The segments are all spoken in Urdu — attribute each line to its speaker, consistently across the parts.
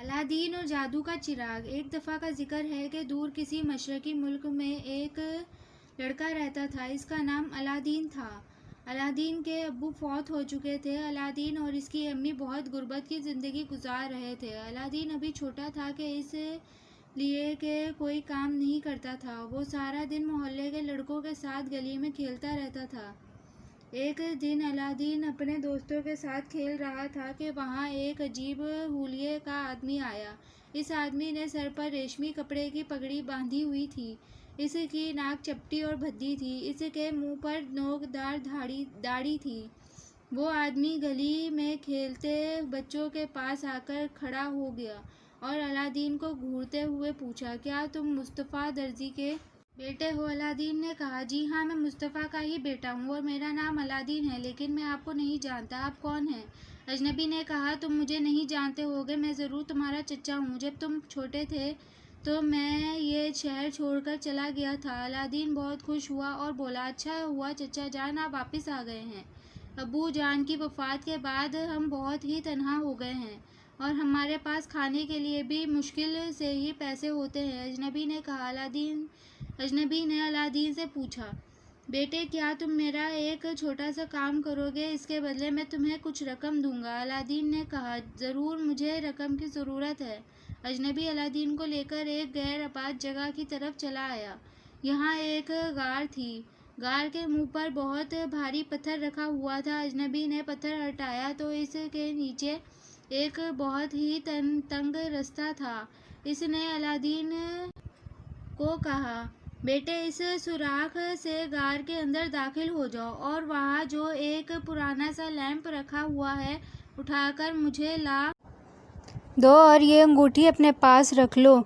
Speaker 1: الادین اور جادو کا چراغ۔ ایک دفعہ کا ذکر ہے کہ دور کسی مشرقی ملک میں ایک لڑکا رہتا تھا۔ اس کا نام الادین تھا۔ الادین کے ابو فوت ہو چکے تھے۔ الادین اور اس کی امی بہت غربت کی زندگی گزار رہے تھے۔ الادین ابھی چھوٹا تھا کہ اس لیے کہ کوئی کام نہیں کرتا تھا۔ وہ سارا دن محلے کے لڑکوں کے ساتھ گلی میں کھیلتا رہتا تھا۔ ایک دن الادین اپنے دوستوں کے ساتھ کھیل رہا تھا کہ وہاں ایک عجیب حلیے کا آدمی آیا۔ اس آدمی نے سر پر ریشمی کپڑے کی پگڑی باندھی ہوئی تھی۔ اس کی ناک چپٹی اور بھدی تھی۔ اس کے منہ پر نوک دار داڑھی تھی۔ وہ آدمی گلی میں کھیلتے بچوں کے پاس آ کر کھڑا ہو گیا اور الادین کو گھورتے ہوئے پوچھا، "کیا تم مصطفیٰ درزی کے بیٹے ہو؟" الادین نے کہا، "جی ہاں، میں مصطفیٰ کا ہی بیٹا ہوں اور میرا نام الادین ہے، لیکن میں آپ کو نہیں جانتا۔ آپ کون ہیں؟" اجنبی نے کہا، "تم مجھے نہیں جانتے ہوگے، میں ضرور تمہارا چچا ہوں۔ جب تم چھوٹے تھے تو میں یہ شہر چھوڑ کر چلا گیا تھا۔" الادین بہت خوش ہوا اور بولا، "اچھا ہوا چچا جان آپ واپس آ گئے ہیں۔ ابو جان کی وفات کے بعد ہم بہت ہی تنہا ہو گئے ہیں اور ہمارے پاس کھانے کے لیے بھی مشکل سے ہی پیسے ہوتے ہیں۔" اجنبی نے کہا۔ اجنبی نے الادین سے پوچھا، "بیٹے کیا تم میرا ایک چھوٹا سا کام کرو گے؟ اس کے بدلے میں تمہیں کچھ رقم دوں گا۔" الادین نے کہا، "ضرور، مجھے رقم کی ضرورت ہے۔" اجنبی الادین کو لے کر ایک غیر آباد جگہ کی طرف چلا آیا۔ یہاں ایک غار تھی۔ غار کے منہ پر بہت بھاری پتھر رکھا ہوا تھا۔ اجنبی نے پتھر ہٹایا تو اس کے نیچے ایک بہت ہی تنگ رستہ تھا۔ اس نے الادین کو کہا، "بیٹے اس سوراخ سے غار کے اندر داخل ہو جاؤ اور وہاں جو ایک پرانا سا لیمپ رکھا ہوا ہے اٹھا کر مجھے لا دو اور یہ انگوٹھی اپنے پاس رکھ لو۔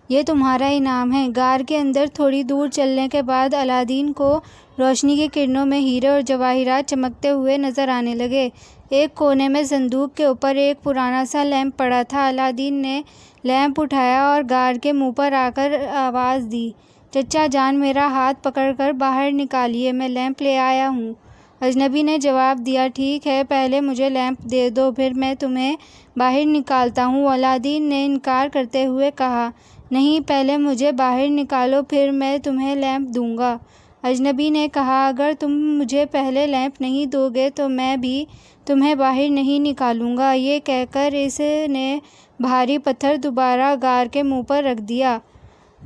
Speaker 1: یہ تمہارا انعام ہے۔" غار کے اندر تھوڑی دور چلنے کے بعد الادین کو روشنی کی کرنوں میں ہیرے اور جواہرات چمکتے ہوئے نظر آنے لگے۔ ایک کونے میں صندوق کے اوپر ایک پرانا سا لیمپ پڑا تھا۔ الادین نے لیمپ اٹھایا اور غار کے منہ پر آ کر آواز دی، "چچا جان میرا ہاتھ پکڑ کر باہر نکالیے، میں لیمپ لے آیا ہوں۔" اجنبی نے جواب دیا، "ٹھیک ہے، پہلے مجھے لیمپ دے دو، پھر میں تمہیں باہر نکالتا ہوں۔" الادین نے انکار کرتے ہوئے کہا، "نہیں، پہلے مجھے باہر نکالو، پھر میں تمہیں لیمپ دوں گا۔" اجنبی نے کہا، "اگر تم مجھے پہلے لیمپ نہیں دو گے تو میں بھی تمہیں باہر نہیں نکالوں گا۔" یہ کہہ کر اس نے بھاری پتھر دوبارہ غار کے منہ پر رکھ دیا۔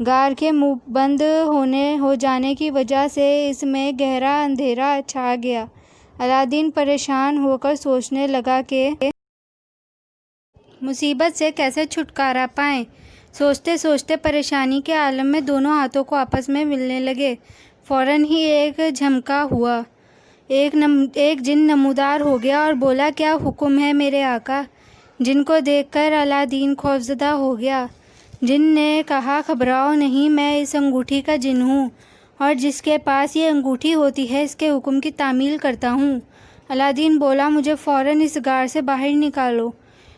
Speaker 1: غار کے منہ بند ہو جانے کی وجہ سے اس میں گہرا اندھیرا چھا گیا۔ الادین پریشان ہو کر سوچنے لگا کہ مصیبت سے کیسے چھٹکارا پائیں۔ سوچتے سوچتے پریشانی کے عالم میں دونوں ہاتھوں کو آپس میں ملنے لگے۔ فوراً ہی ایک جھمکا ہوا۔ ایک جن نمودار ہو گیا اور بولا، "کیا حکم ہے میرے آقا؟" جن کو دیکھ کر الادین خوفزدہ ہو گیا۔ جن نے کہا، "گھبراؤ نہیں، میں اس انگوٹھی کا جن ہوں اور جس کے پاس یہ انگوٹھی ہوتی ہے اس کے حکم کی تعمیل کرتا ہوں۔" الادین بولا، "مجھے فوراً اس غار سے باہر نکالو،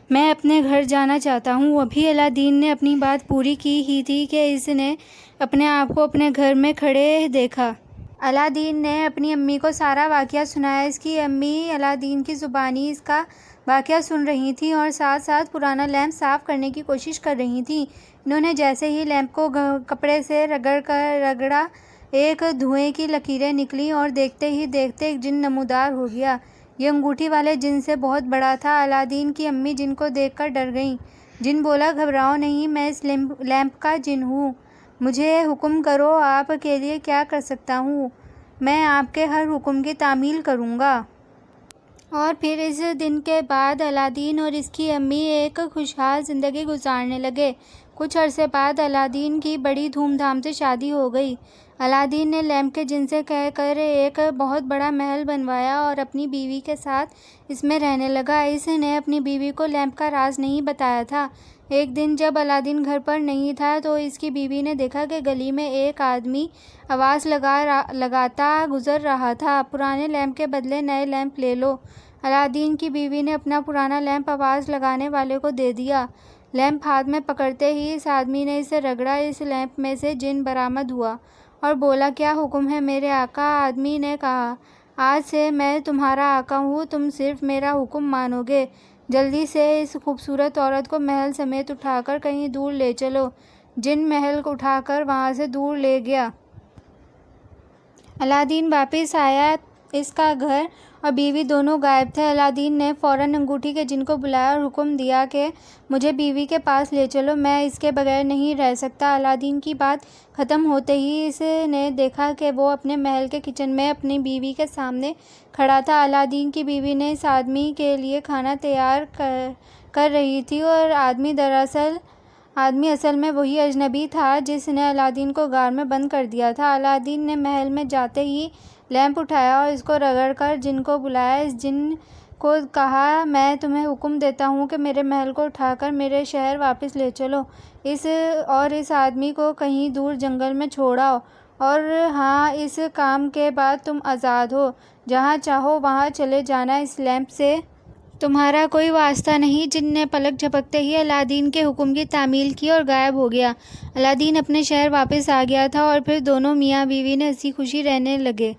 Speaker 1: میں اپنے گھر جانا چاہتا ہوں۔" ابھی الادین نے اپنی بات پوری کی ہی تھی کہ اس نے اپنے آپ کو اپنے گھر میں کھڑے دیکھا۔ الادین نے اپنی امی کو سارا واقعہ سنایا۔ اس کی امی الادین کی زبانی اس کا واقعہ سن رہی تھیں اور ساتھ ساتھ پرانا لیمپ صاف کرنے کی کوشش کر رہی تھیں۔ انہوں نے جیسے ہی لیمپ کو کپڑے سے رگڑا، ایک دھوئیں کی لکیریں نکلیں اور دیکھتے ہی دیکھتے ایک جن نمودار ہو گیا۔ یہ انگوٹھی والے جن سے بہت بڑا تھا۔ الادین کی امی جن کو دیکھ کر ڈر گئیں۔ جن بولا، "گھبراؤ نہیں، میں اس لیمپ کا جن ہوں۔ مجھے حکم کرو، آپ کے لیے کیا کر سکتا ہوں۔ میں آپ کے ہر حکم کی تعمیل کروں گا۔" اور پھر اس دن کے بعد الادین اور اس کی امی ایک خوشحال زندگی گزارنے لگے۔ کچھ عرصے بعد الادین کی بڑی دھوم دھام سے شادی ہو گئی۔ الادین نے لیمپ کے جن سے کہہ کر ایک بہت بڑا محل بنوایا اور اپنی بیوی کے ساتھ اس میں رہنے لگا۔ اس نے اپنی بیوی کو لیمپ کا راز نہیں بتایا تھا۔ ایک دن جب الادین گھر پر نہیں تھا تو اس کی بیوی نے دیکھا کہ گلی میں ایک آدمی آواز لگاتا گزر رہا تھا، "پرانے لیمپ کے بدلے نئے لیمپ لے لو۔" الادین کی بیوی نے اپنا پرانا لیمپ آواز لگانے والے کو دے دیا۔ لیمپ ہاتھ میں پکڑتے ہی اس آدمی نے اسے رگڑا۔ اس لیمپ میں سے جن برآمد ہوا اور بولا، "کیا حکم ہے میرے آقا؟" آدمی نے کہا، "آج سے میں تمہارا آقا ہوں، تم صرف میرا حکم مانو گے۔ جلدی سے اس خوبصورت عورت کو محل سمیت اٹھا کر کہیں دور لے چلو۔ جن محل کو اٹھا کر وہاں سے دور لے گیا۔ الادین واپس آیا۔ اس کا گھر اور بیوی دونوں غائب تھے۔ الادین نے فوراً انگوٹھی کے جن کو بلایا اور حکم دیا کہ مجھے بیوی کے پاس لے چلو، میں اس کے بغیر نہیں رہ سکتا۔ الادین کی بات ختم ہوتے ہی اس نے دیکھا کہ وہ اپنے محل کے کچن میں اپنی بیوی کے سامنے کھڑا تھا۔ الادین کی بیوی نے اس آدمی کے لیے کھانا تیار کر رہی تھی اور آدمی اصل میں وہی اجنبی تھا جس نے الادین کو غار میں بند کر دیا تھا۔ الادین نے محل میں جاتے ہی لیمپ اٹھایا اور اس کو رگڑ کر جن کو بلایا۔ اس جن کو کہا میں تمہیں حکم دیتا ہوں کہ میرے محل کو اٹھا کر میرے شہر واپس لے چلو اور اس آدمی کو کہیں دور جنگل میں چھوڑ آؤ، اور ہاں، اس کام کے بعد تم آزاد ہو، جہاں چاہو وہاں چلے جانا، اس لیمپ سے تمہارا کوئی واسطہ نہیں۔ جن نے پلک جھپکتے ہی الادین کے حکم کی تعمیل کی اور غائب ہو گیا۔ الادین اپنے شہر واپس آ گیا تھا اور پھر دونوں میاں بیوی نے ہنسی خوشی رہنے لگے۔